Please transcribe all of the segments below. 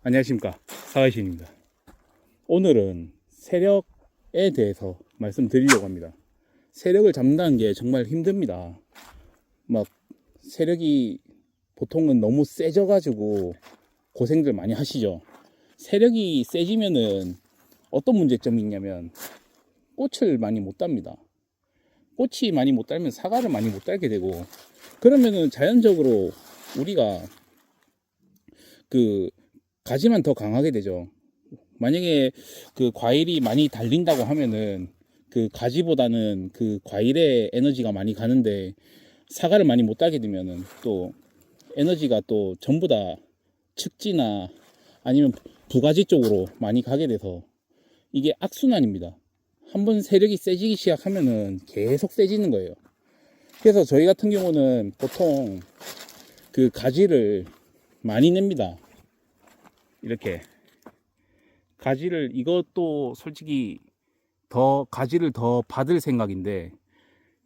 안녕하십니까, 사회신입니다. 오늘은 세력에 대해서 말씀드리려고 합니다. 세력을 잡는다는 게 정말 힘듭니다. 막 세력이 보통은 너무 세져 가지고 고생들 많이 하시죠. 세력이 세지면은 어떤 문제점이 있냐면 꽃을 많이 못 답니다. 꽃이 많이 못 달면 사과를 많이 못 달게 되고, 그러면은 자연적으로 우리가 그 가지만 더 강하게 되죠. 만약에 그 과일이 많이 달린다고 하면은 그 가지보다는 그 과일의 에너지가 많이 가는데, 사과를 많이 못 따게 되면은 또 에너지가 또 전부 다 측지나 아니면 부가지 쪽으로 많이 가게 돼서 이게 악순환입니다. 한번 세력이 세지기 시작하면은 계속 세지는 거예요. 그래서 저희 같은 경우는 보통 그 가지를 많이 냅니다. 이렇게 가지를, 이것도 솔직히 더 가지를 더 받을 생각인데,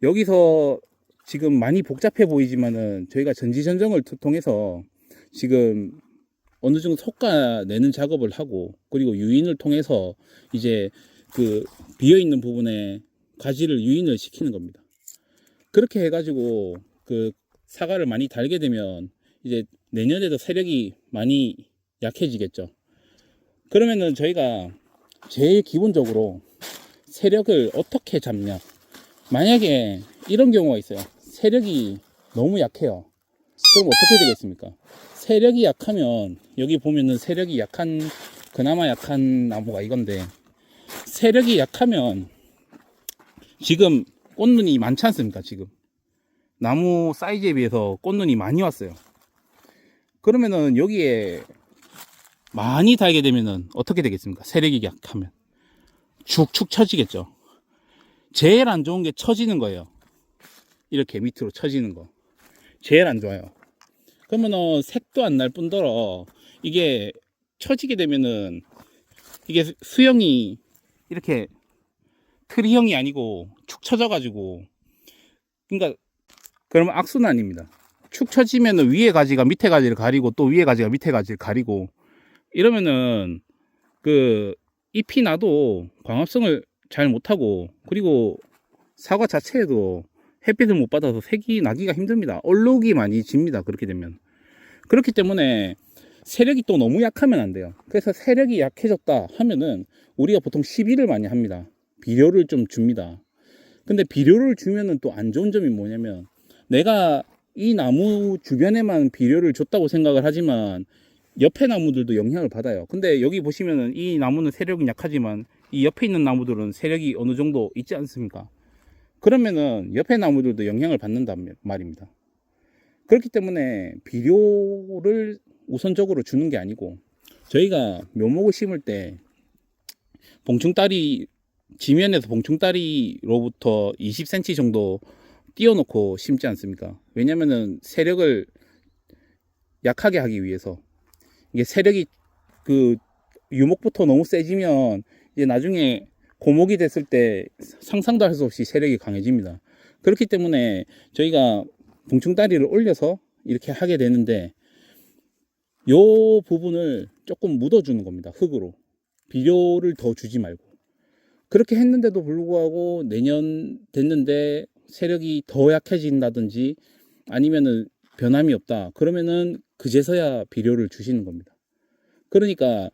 여기서 지금 많이 복잡해 보이지만은 저희가 전지전정을 통해서 지금 어느 정도 솎아내는 작업을 하고, 그리고 유인을 통해서 이제 그 비어있는 부분에 가지를 유인을 시키는 겁니다. 그렇게 해가지고 그 사과를 많이 달게 되면 이제 내년에도 세력이 많이 약해지겠죠. 그러면은 저희가 제일 기본적으로 세력을 어떻게 잡냐, 만약에 이런 경우가 있어요. 세력이 너무 약해요. 그럼 어떻게 되겠습니까? 세력이 약하면, 여기 보면은 세력이 약한, 그나마 약한 나무가 이건데, 세력이 약하면 지금 꽃눈이 많지 않습니까? 지금 나무 사이즈에 비해서 꽃눈이 많이 왔어요. 그러면은 여기에 많이 달게 되면은 어떻게 되겠습니까? 세력이 약하면 축축 처지겠죠. 제일 안 좋은 게 처지는 거예요. 이렇게 밑으로 처지는 거 제일 안 좋아요. 그러면은 색도 안 날 뿐더러 이게 처지게 되면은 이게 수형이 이렇게 트리형이 아니고 축 처져 가지고, 그러니까 그러면 악순환입니다. 축 처지면은 위에 가지가 밑에 가지를 가리고, 또 위에 가지가 밑에 가지를 가리고, 이러면은 그 잎이 나도 광합성을 잘 못하고, 그리고 사과 자체에도 햇빛을 못 받아서 색이 나기가 힘듭니다. 얼룩이 많이 집니다. 그렇게 되면. 그렇기 때문에 세력이 또 너무 약하면 안 돼요. 그래서 세력이 약해졌다 하면은 우리가 보통 시비를 많이 합니다. 비료를 좀 줍니다. 근데 비료를 주면은 또 안 좋은 점이 뭐냐면, 내가 이 나무 주변에만 비료를 줬다고 생각을 하지만 옆에 나무들도 영향을 받아요. 근데 여기 보시면은 이 나무는 세력이 약하지만 이 옆에 있는 나무들은 세력이 어느 정도 있지 않습니까? 그러면은 옆에 나무들도 영향을 받는단 말입니다. 그렇기 때문에 비료를 우선적으로 주는 게 아니고, 저희가 묘목을 심을 때 봉충다리, 지면에서 봉충다리로부터 20cm 정도 띄워놓고 심지 않습니까? 왜냐면은 세력을 약하게 하기 위해서. 이게 세력이 그 유목부터 너무 세지면 이제 나중에 고목이 됐을 때 상상도 할 수 없이 세력이 강해집니다. 그렇기 때문에 저희가 봉충다리를 올려서 이렇게 하게 되는데, 요 부분을 조금 묻어주는 겁니다. 흙으로. 비료를 더 주지 말고. 그렇게 했는데도 불구하고 내년 됐는데 세력이 더 약해진다든지 아니면은 변함이 없다, 그러면은 그제서야 비료를 주시는 겁니다. 그러니까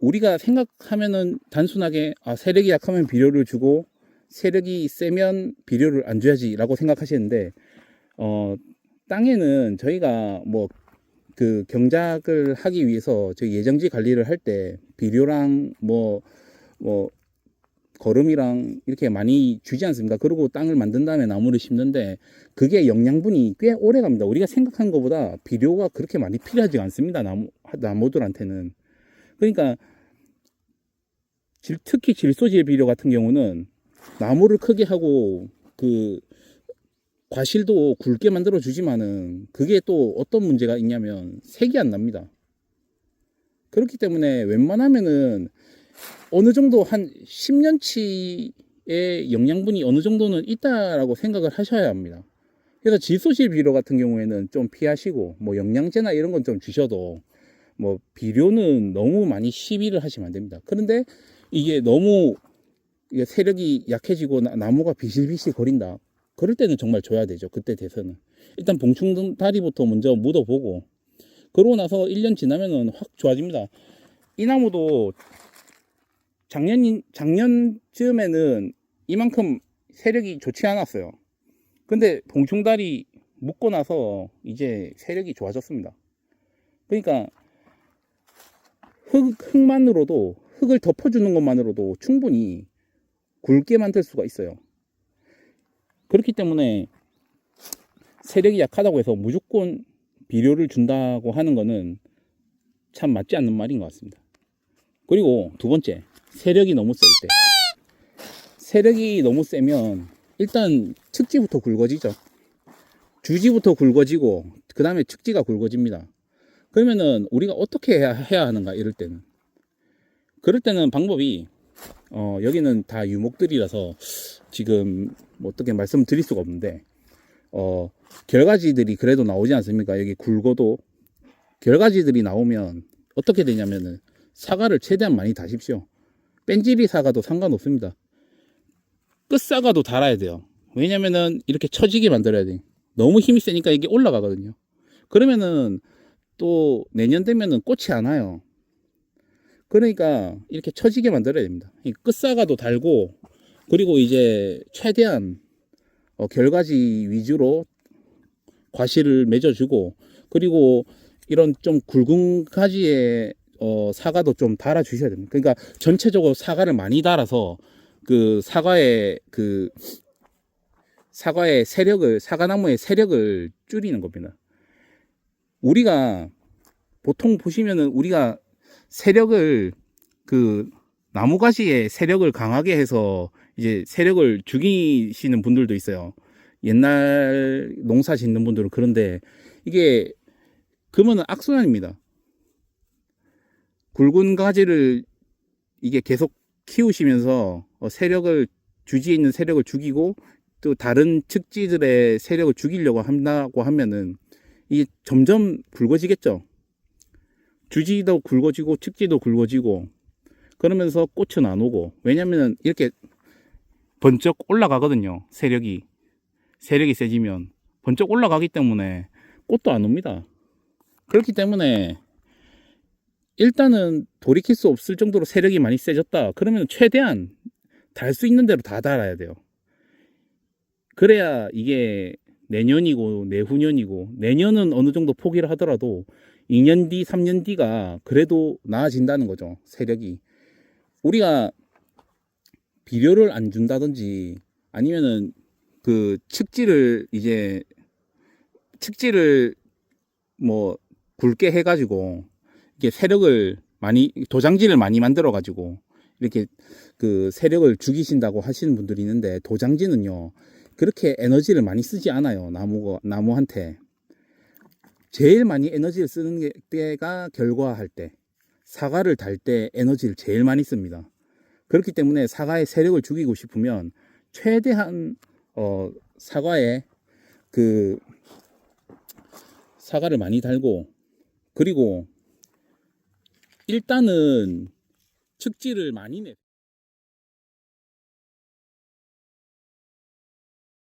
우리가 생각하면은 단순하게 세력이 약하면 비료를 주고 세력이 세면 비료를 안 줘야지 라고 생각하시는데, 땅에는 저희가 뭐 그 경작을 하기 위해서 저희 예정지 관리를 할 때 비료랑 뭐 거름이랑 이렇게 많이 주지 않습니까? 그리고 땅을 만든 다음에 나무를 심는데 그게 영양분이 꽤 오래 갑니다. 우리가 생각한 것보다 비료가 그렇게 많이 필요하지 않습니다. 나무들한테는. 그러니까 특히 질소질 비료 같은 경우는 나무를 크게 하고 그 과실도 굵게 만들어 주지만은 그게 또 어떤 문제가 있냐면 색이 안 납니다. 그렇기 때문에 웬만하면은 어느 정도 한 10년치의 영양분이 어느 정도는 있다라고 생각을 하셔야 합니다. 그래서 질소질 비료 같은 경우에는 좀 피하시고, 뭐 영양제나 이런 건 좀 주셔도 뭐 비료는 너무 많이 시비를 하시면 안 됩니다. 그런데 이게 너무 이게 세력이 약해지고 나무가 비실비실 거린다. 그럴 때는 정말 줘야 되죠. 그때 돼서는 일단 봉충다리부터 먼저 묻어보고, 그러고 나서 1년 지나면은 확 좋아집니다. 이 나무도 작년쯤에는 이만큼 세력이 좋지 않았어요. 근데 봉충다리 묶고 나서 이제 세력이 좋아졌습니다. 그러니까 흙만으로도, 흙을 덮어주는 것만으로도 충분히 굵게 만들 수가 있어요. 그렇기 때문에 세력이 약하다고 해서 무조건 비료를 준다고 하는 거는 참 맞지 않는 말인 것 같습니다. 그리고 두 번째, 세력이 너무 셀 때. 세력이 너무 세면 일단 측지부터 굵어지죠. 주지부터 굵어지고 그 다음에 측지가 굵어집니다. 그러면은 우리가 어떻게 해야 하는가, 이럴 때는. 그럴 때는 방법이, 여기는 다 유목들이라서 지금 뭐 어떻게 말씀드릴 수가 없는데, 결과지들이 그래도 나오지 않습니까? 여기 굵어도 결과지들이 나오면 어떻게 되냐면은 사과를 최대한 많이 다십시오. 뺀질이 사과도 상관없습니다. 끝 사과도 달아야 돼요. 왜냐면은 이렇게 처지게 만들어야 돼. 너무 힘이 세니까 이게 올라가거든요. 그러면은 또 내년 되면은 꽃이 안 와요. 그러니까 이렇게 처지게 만들어야 됩니다. 끝 사과도 달고, 그리고 이제 최대한 결과지 위주로 과실을 맺어주고, 그리고 이런 좀 굵은 가지에 사과도 좀 달아 주셔야 됩니다. 그러니까 전체적으로 사과를 많이 달아서 그 사과의 세력을, 사과나무의 세력을 줄이는 겁니다. 우리가 보통 보시면은 우리가 세력을, 그 나무가지의 세력을 강하게 해서 이제 세력을 죽이시는 분들도 있어요. 옛날 농사 짓는 분들은. 그런데 이게 그러면 악순환입니다. 굵은 가지를 이게 계속 키우시면서 세력을, 주지에 있는 세력을 죽이고 또 다른 측지들의 세력을 죽이려고 한다고 하면은 이게 점점 굵어지겠죠. 주지도 굵어지고 측지도 굵어지고, 그러면서 꽃은 안 오고. 왜냐면은 이렇게 번쩍 올라가거든요. 세력이 세지면 번쩍 올라가기 때문에 꽃도 안 옵니다. 그렇기 때문에 일단은 돌이킬 수 없을 정도로 세력이 많이 세졌다 그러면 최대한 달 수 있는 대로 다 달아야 돼요. 그래야 이게 내년이고 내후년이고, 내년은 어느 정도 포기를 하더라도 2년 뒤 3년 뒤가 그래도 나아진다는 거죠. 세력이. 우리가 비료를 안 준다든지 아니면은 그 측지를 뭐 굵게 해가지고 이게 세력을 많이, 도장지를 많이 만들어 가지고 이렇게 그 세력을 죽이신다고 하시는 분들이 있는데, 도장지는요 그렇게 에너지를 많이 쓰지 않아요. 나무한테 제일 많이 에너지를 쓰는 때가 결과할 때, 사과를 달 때 에너지를 제일 많이 씁니다. 그렇기 때문에 사과의 세력을 죽이고 싶으면 최대한 사과에 사과를 많이 달고, 그리고 일단은 측지를 많이 내.